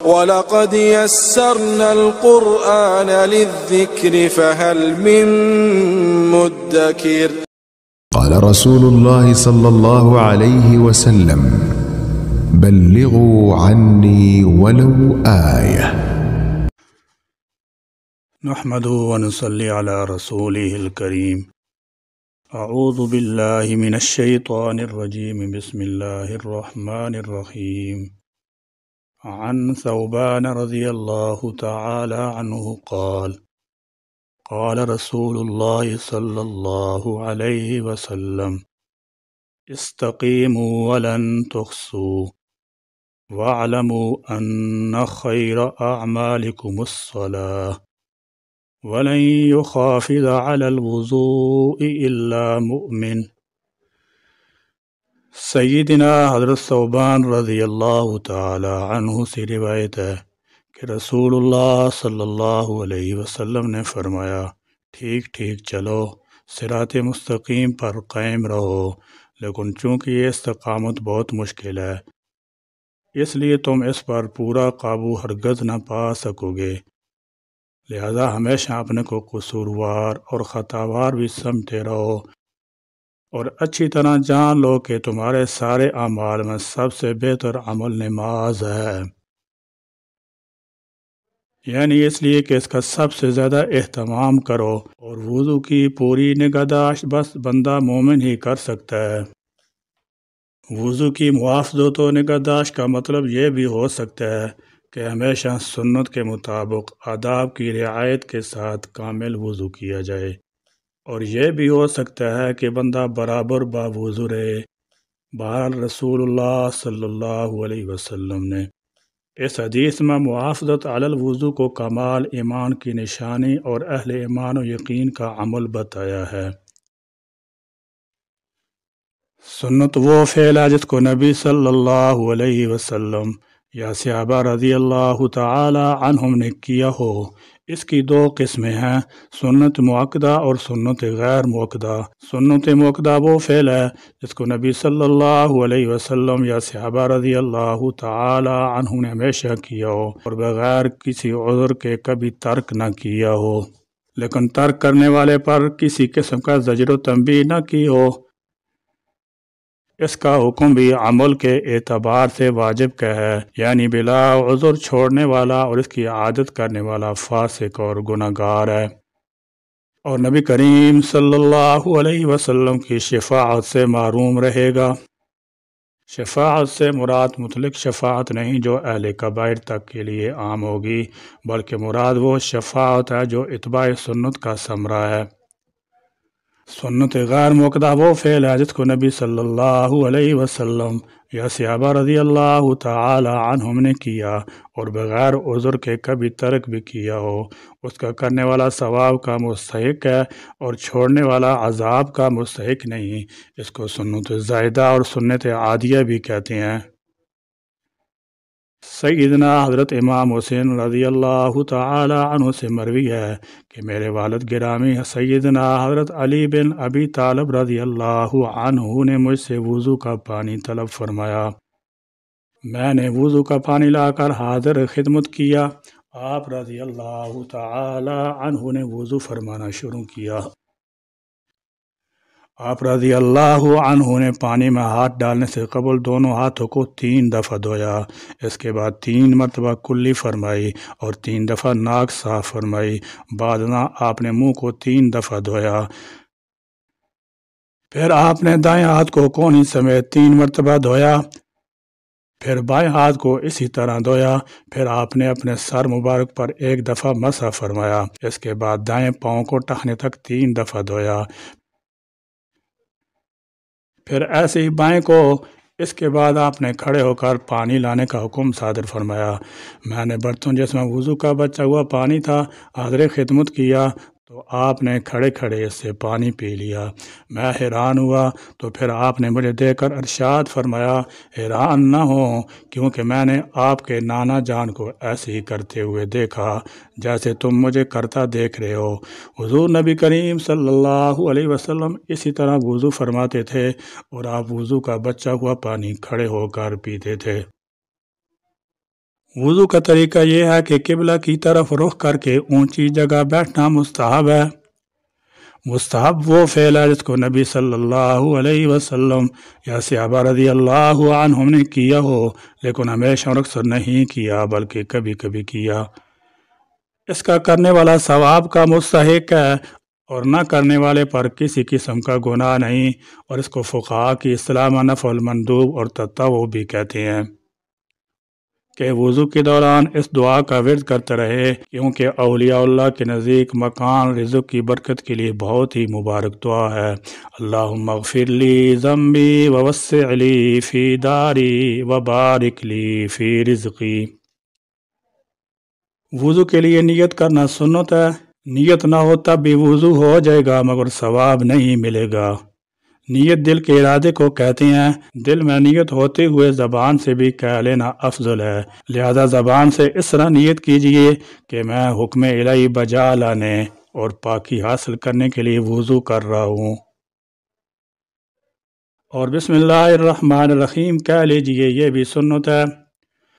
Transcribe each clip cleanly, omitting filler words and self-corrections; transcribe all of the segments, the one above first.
وَلَقَدْ يَسَّرْنَا الْقُرْآنَ لِلذِّكْرِ فَهَلْ مِن مُّدَّكِرٍ قال رسول الله صلى الله عليه وسلم: بلغوا عني ولو آية. نحمده ونصلي على رسوله الكريم. اعوذ باللہ من الشیطان الرجیم، بسم اللہ الرحمن الرحیم. عن ثوبان رضی اللہ تعالی عنہ قال قال رسول اللہ صلی اللہ علیہ وسلم: استقیموا ولن تخسوا واعلموا ان خیر اعمالکم الصلاة وَلَن يُخَافِضَ عَلَى الْوُضُوءِ إِلَّا مُؤْمِنٌ۔ سیدنا حضرت ثوبان رضی اللہ تعالی عنہ سے روایت ہے کہ رسول اللہ صلی اللہ علیہ وسلم نے فرمایا: ٹھیک ٹھیک چلو، صراط مستقیم پر قائم رہو، لیکن چونکہ یہ استقامت بہت مشکل ہے، اس لیے تم اس پر پورا قابو ہرگز نہ پا سکو گے، لہذا ہمیشہ اپنے کو قصوروار اور خطاوار بھی سمجھتے رہو اور اچھی طرح جان لو کہ تمہارے سارے اعمال میں سب سے بہتر عمل نماز ہے، یعنی اس لیے کہ اس کا سب سے زیادہ اہتمام کرو، اور وضو کی پوری نگہداشت بس بندہ مومن ہی کر سکتا ہے۔ وضو کی محافظت و نگہداشت کا مطلب یہ بھی ہو سکتا ہے کہ ہمیشہ سنت کے مطابق آداب کی رعایت کے ساتھ کامل وضو کیا جائے، اور یہ بھی ہو سکتا ہے کہ بندہ برابر باوضو رہے۔ بہرحال رسول اللہ صلی اللہ علیہ وسلم نے اس حدیث میں محافظت علی الوضو کو کمال ایمان کی نشانی اور اہل ایمان و یقین کا عمل بتایا ہے۔ سنت وہ فعل ہے جس کو نبی صلی اللہ علیہ وسلم یا صحابہ رضی اللہ تعالی عنہم نے کیا ہو۔ اس کی دو قسمیں ہیں، سنت مؤکدہ اور سنت غیر مؤکدہ۔ سنت مؤکدہ وہ فعل ہے جس کو نبی صلی اللہ علیہ وسلم یا صحابہ رضی اللہ تعالی عنہم نے ہمیشہ کیا ہو اور بغیر کسی عذر کے کبھی ترک نہ کیا ہو، لیکن ترک کرنے والے پر کسی قسم کا زجر و تنبیہ نہ کی ہو۔ اس کا حکم بھی عمل کے اعتبار سے واجب کا ہے، یعنی بلا عذر چھوڑنے والا اور اس کی عادت کرنے والا فاسق اور گناہگار ہے، اور نبی کریم صلی اللہ علیہ وسلم کی شفاعت سے محروم رہے گا۔ شفاعت سے مراد مطلق شفاعت نہیں جو اہل کبائر تک کے لیے عام ہوگی، بلکہ مراد وہ شفاعت ہے جو اتباع سنت کا ثمرہ ہے۔ سنت غیر مؤکدہ وہ فعل ہے جس کو نبی صلی اللہ علیہ وسلم یا صحابہ رضی اللہ تعالی عنہم نے کیا اور بغیر عذر کے کبھی ترک بھی کیا ہو، اس کا کرنے والا ثواب کا مستحق ہے اور چھوڑنے والا عذاب کا مستحق نہیں۔ اس کو سنت زائدہ اور سنت عادیہ بھی کہتے ہیں۔ سیدنا حضرت امام حسین رضی اللہ تعالی عنہ سے مروی ہے کہ میرے والد گرامی سیدنا حضرت علی بن ابی طالب رضی اللہ عنہ نے مجھ سے وضو کا پانی طلب فرمایا۔ میں نے وضو کا پانی لا کر حاضر خدمت کیا۔ آپ رضی اللہ تعالی عنہ نے وضو فرمانا شروع کیا۔ آپ رضی اللہ عنہ نے پانی میں ہاتھ ڈالنے سے قبل دونوں ہاتھوں کو 3 دفعہ دھویا، اس کے بعد 3 مرتبہ کلی فرمائی اور 3 دفعہ ناک صاف فرمائی، بعد میں آپ نے منہ کو 3 دفعہ دھویا، پھر آپ نے دائیں ہاتھ کو کونی سمیت 3 مرتبہ دھویا، پھر بائیں ہاتھ کو اسی طرح دھویا، پھر آپ نے اپنے سر مبارک پر 1 دفعہ مسح فرمایا، اس کے بعد دائیں پاؤں کو ٹخنے تک 3 دفعہ دھویا، پھر ایسے ہی بائیں کو۔ اس کے بعد آپ نے کھڑے ہو کر پانی لانے کا حکم صادر فرمایا۔ میں نے برتن جس میں وضو کا بچا ہوا پانی تھا حاضر خدمت کیا تو آپ نے کھڑے کھڑے اس سے پانی پی لیا۔ میں حیران ہوا تو پھر آپ نے مجھے دیکھ کر ارشاد فرمایا، حیران نہ ہو کیونکہ میں نے آپ کے نانا جان کو ایسے ہی کرتے ہوئے دیکھا جیسے تم مجھے کرتا دیکھ رہے ہو۔ حضور نبی کریم صلی اللہ علیہ وسلم اسی طرح وضو فرماتے تھے اور آپ وضو کا بچا ہوا پانی کھڑے ہو کر پیتے تھے۔ وضو کا طریقہ یہ ہے کہ قبلہ کی طرف رخ کر کے اونچی جگہ بیٹھنا مستحب ہے۔ مستحب وہ فعل ہے جس کو نبی صلی اللہ علیہ وسلم یا صحابہ رضی اللہ عنہم نے کیا ہو، لیکن ہمیشہ اور اکثر نہیں کیا بلکہ کبھی کبھی کیا۔ اس کا کرنے والا ثواب کا مستحق ہے اور نہ کرنے والے پر کسی قسم کا گناہ نہیں، اور اس کو فقہاء کی اصطلاح میں نفل مندوب اور تطوع بھی کہتے ہیں کہ وضو کے دوران اس دعا کا ورد کرتے رہے، کیونکہ اولیاء اللہ کے نزدیک مکان رزق کی برکت کے لیے بہت ہی مبارک دعا ہے۔ اللہم اغفر لی ذنبی ووسع لی فی داری وبارک لی فی رزقی۔ وضو کے لیے نیت کرنا سنت ہے، نیت نہ ہو تب بھی وضو ہو جائے گا مگر ثواب نہیں ملے گا۔ نیت دل کے ارادے کو کہتے ہیں، دل میں نیت ہوتے ہوئے زبان سے بھی کہہ لینا افضل ہے، لہذا زبان سے اس طرح نیت کیجئے کہ میں حکم الہی بجا لانے اور پاکی حاصل کرنے کے لیے وضو کر رہا ہوں، اور بسم اللہ الرحمن الرحیم کہہ لیجئے، یہ بھی سنت ہے،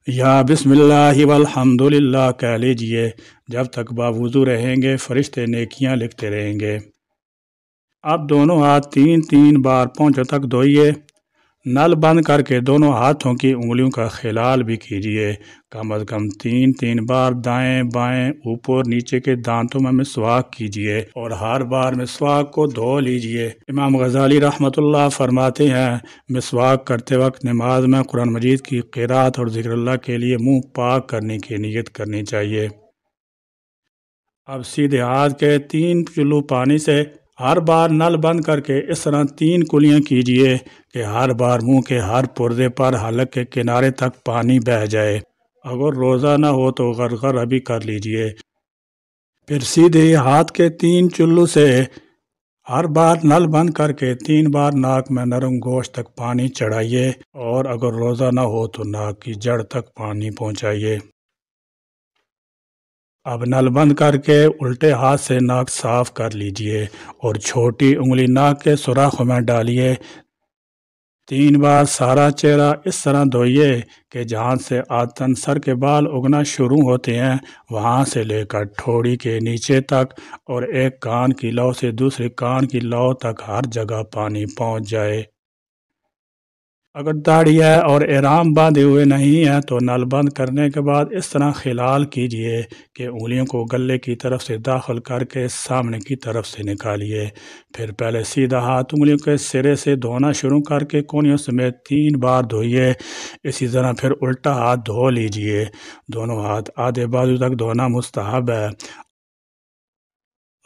یا بسم اللہ والحمد للہ کہہ لیجئے۔ جب تک باوضو رہیں گے فرشتے نیکیاں لکھتے رہیں گے۔ اب دونوں ہاتھ 3 بار پونچھوں تک دھوئیے، نل بند کر کے دونوں ہاتھوں کی انگلیوں کا خلال بھی کیجیے، کم از کم 3 بار دائیں بائیں اوپر نیچے کے دانتوں میں مسواک کیجیے اور ہر بار مسواک کو دھو لیجیے۔ امام غزالی رحمۃ اللہ فرماتے ہیں، مسواک کرتے وقت نماز میں قرآن مجید کی قرات اور ذکر اللہ کے لیے منہ پاک کرنے کی نیت کرنی چاہیے۔ اب سیدھے ہاتھ کے 3 چلو پانی سے ہر بار نل بند کر کے اس طرح 3 کلیاں کیجئے کہ ہر بار منہ کے ہر پردے پر حلق کے کنارے تک پانی بہہ جائے۔ اگر روزہ نہ ہو تو غرغرہ بھی کر لیجئے۔ پھر سیدھے ہاتھ کے 3 چلو سے ہر بار نل بند کر کے 3 بار ناک میں نرم گوشت تک پانی چڑھائیے، اور اگر روزہ نہ ہو تو ناک کی جڑ تک پانی پہنچائیے۔ اب نل بند کر کے الٹے ہاتھ سے ناک صاف کر لیجئے اور چھوٹی انگلی ناک کے سوراخ میں ڈالیے۔ 3 بار سارا چہرہ اس طرح دھوئیے کہ جہاں سے عادتاً سر کے بال اگنا شروع ہوتے ہیں وہاں سے لے کر ٹھوڑی کے نیچے تک، اور ایک کان کی لو سے دوسرے کان کی لو تک ہر جگہ پانی پہنچ جائے۔ اگر داڑھی ہے اور احرام باندھے ہوئے نہیں ہے تو نل بند کرنے کے بعد اس طرح خلال کیجئے کہ انگلیوں کو گلے کی طرف سے داخل کر کے سامنے کی طرف سے نکالیے۔ پھر پہلے سیدھا ہاتھ انگلیوں کے سرے سے دھونا شروع کر کے کونیوں سمیت 3 بار دھوئیے۔ اسی طرح پھر الٹا ہاتھ دھو لیجئے۔ دونوں ہاتھ آدھے بازو تک دھونا مستحب ہے۔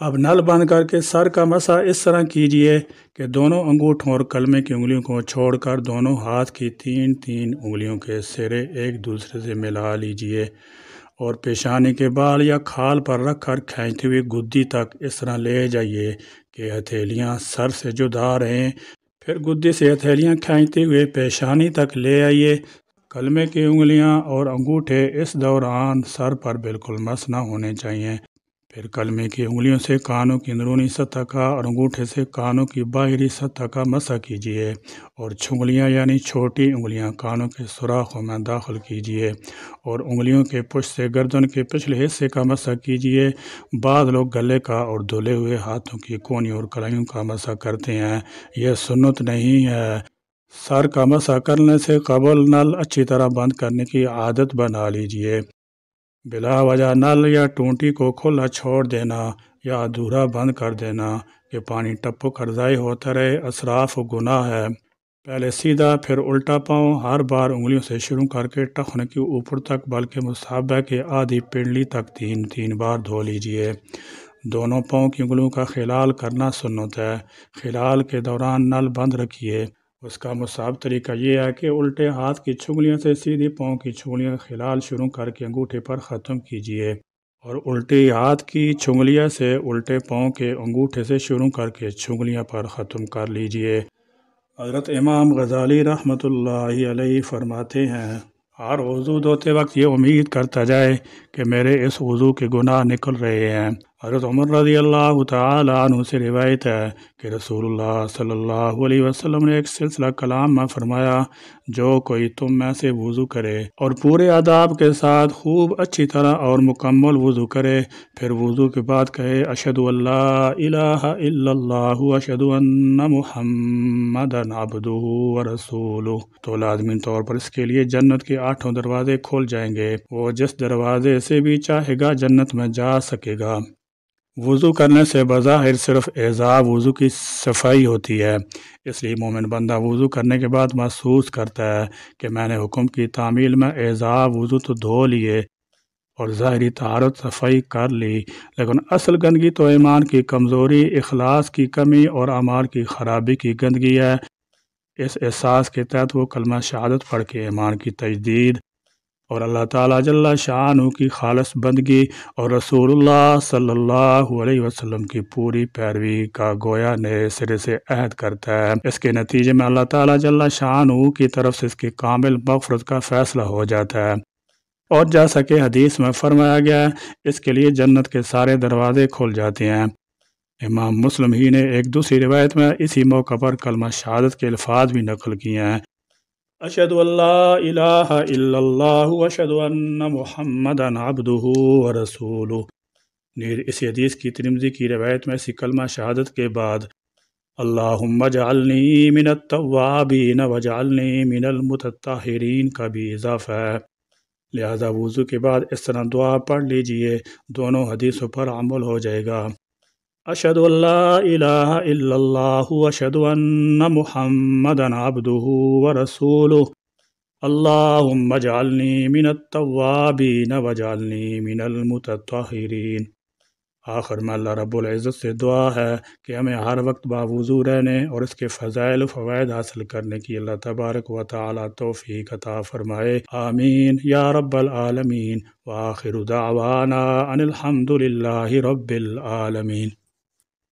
اب نل بند کر کے سر کا مسح اس طرح کیجئے کہ دونوں انگوٹھوں اور کلمے کی انگلیوں کو چھوڑ کر دونوں ہاتھ کی 3 انگلیوں کے سرے ایک دوسرے سے ملا لیجئے، اور پیشانی کے بال یا کھال پر رکھ کر کھینچتے ہوئے گدی تک اس طرح لے جائیے کہ ہتھیلیاں سر سے جدا رہیں۔ پھر گدی سے ہتھیلیاں کھینچتے ہوئے پیشانی تک لے آئیے۔ کلمے کی انگلیاں اور انگوٹھے اس دوران سر پر بالکل مس نہ ہونے چاہیے۔ پھر کلمے کی انگلیوں سے کانوں کی اندرونی سطح کا اور انگوٹھے سے کانوں کی باہری سطح کا مسح کیجیے، اور چھنگلیاں یعنی چھوٹی انگلیاں کانوں کے سوراخوں میں داخل کیجیے، اور انگلیوں کے پشت سے گردن کے پچھلے حصے کا مسح کیجیے۔ بعض لوگ گلے کا اور دھلے ہوئے ہاتھوں کی کونیوں اور کلائیوں کا مسح کرتے ہیں، یہ سنت نہیں ہے۔ سر کا مسح کرنے سے قبل نل اچھی طرح بند کرنے کی عادت بنا لیجیے۔ بلا وجہ نل یا ٹونٹی کو کھلا چھوڑ دینا یا ادھورا بند کر دینا کہ پانی ٹپو کر ضائع ہوتا رہے اسراف و گناہ ہے۔ پہلے سیدھا پھر الٹا پاؤں ہر بار انگلیوں سے شروع کر کے ٹخنے کے اوپر تک، بلکہ مستحب ہے کہ آدھی پنڈلی تک 3 بار دھو لیجئے۔ دونوں پاؤں کی انگلیوں کا خلال کرنا سنت ہے۔ خلال کے دوران نل بند رکھیے۔ اس کا مستحب طریقہ یہ ہے کہ الٹے ہاتھ کی چھنگلیاں سے سیدھی پاؤں کی چھنگلیاں خلال شروع کر کے انگوٹھے پر ختم کیجیے، اور الٹے ہاتھ کی چھنگلیاں سے الٹے پاؤں کے انگوٹھے سے شروع کر کے چھنگلیاں پر ختم کر لیجیے۔ حضرت امام غزالی رحمۃ اللہ علیہ فرماتے ہیں، ہر وضو دھوتے وقت یہ امید کرتا جائے کہ میرے اس وضو کے گناہ نکل رہے ہیں۔ حضرت عمر رضی اللہ تعالی عنہ سے روایت ہے کہ رسول اللہ صلی اللہ علیہ وسلم نے ایک سلسلہ کلام میں فرمایا، جو کوئی تم میں سے وضو کرے اور پورے آداب کے ساتھ خوب اچھی طرح اور مکمل وضو کرے، پھر وضو کے بعد کہے اشہد ان لا الہ الا اللہ اشہد ان محمدا عبدہ ورسولہ، تو لازمی طور پر اس کے لیے جنت کے 8 دروازے کھول جائیں گے، وہ جس دروازے سے بھی چاہے گا جنت میں جا سکے گا۔ وضو کرنے سے بظاہر صرف اعضاء وضو کی صفائی ہوتی ہے، اس لیے مومن بندہ وضو کرنے کے بعد محسوس کرتا ہے کہ میں نے حکم کی تعمیل میں اعضاء وضو تو دھو لیے اور ظاہری طہارت صفائی کر لی، لیکن اصل گندگی تو ایمان کی کمزوری، اخلاص کی کمی اور اعمال کی خرابی کی گندگی ہے۔ اس احساس کے تحت وہ کلمہ شہادت پڑھ کے ایمان کی تجدید اور اللہ تعالیٰ جل شانہ کی خالص بندگی اور رسول اللہ صلی اللہ علیہ وسلم کی پوری پیروی کا گویا نئے سرے سے عہد کرتا ہے۔ اس کے نتیجے میں اللہ تعالیٰ جل شانہ کی طرف سے اس کی کامل مغفرت کا فیصلہ ہو جاتا ہے، اور جیسا کہ حدیث میں فرمایا گیا ہے اس کے لیے جنت کے سارے دروازے کھل جاتے ہیں۔ امام مسلم ہی نے ایک دوسری روایت میں اسی موقع پر کلمہ شہادت کے الفاظ بھی نقل کیے ہیں، اشہد ان لا الہ الا اللہ واشہد ان محمدا عبدہ ورسولہ۔ نیز اسی حدیث کی ترمذی کی روایت میں اسی کلمہ شہادت کے بعد اللہم اجعلنی من التوابین واجعلنی من المتطہرین کا بھی اضافہ ہے، لہذا وضو کے بعد اس طرح دعا پڑھ لیجئے، دونوں حدیثوں پر عمل ہو جائے گا۔ اشہد ان لا الہ الا اللہ واشہد ان محمدا عبدہ ورسولہ اللہم اجعلنی من التوابین واجعلنی من المتطہرین۔ آخر میں اللہ رب العزت سے دعا ہے کہ ہمیں ہر وقت باوضو رہنے اور اس کے فضائل و فوائد حاصل کرنے کی اللہ تبارک و تعالی توفیق عطا فرمائے، آمین یا رب العالمین، وآخر دعوانا ان الحمد للہ رب العالمین۔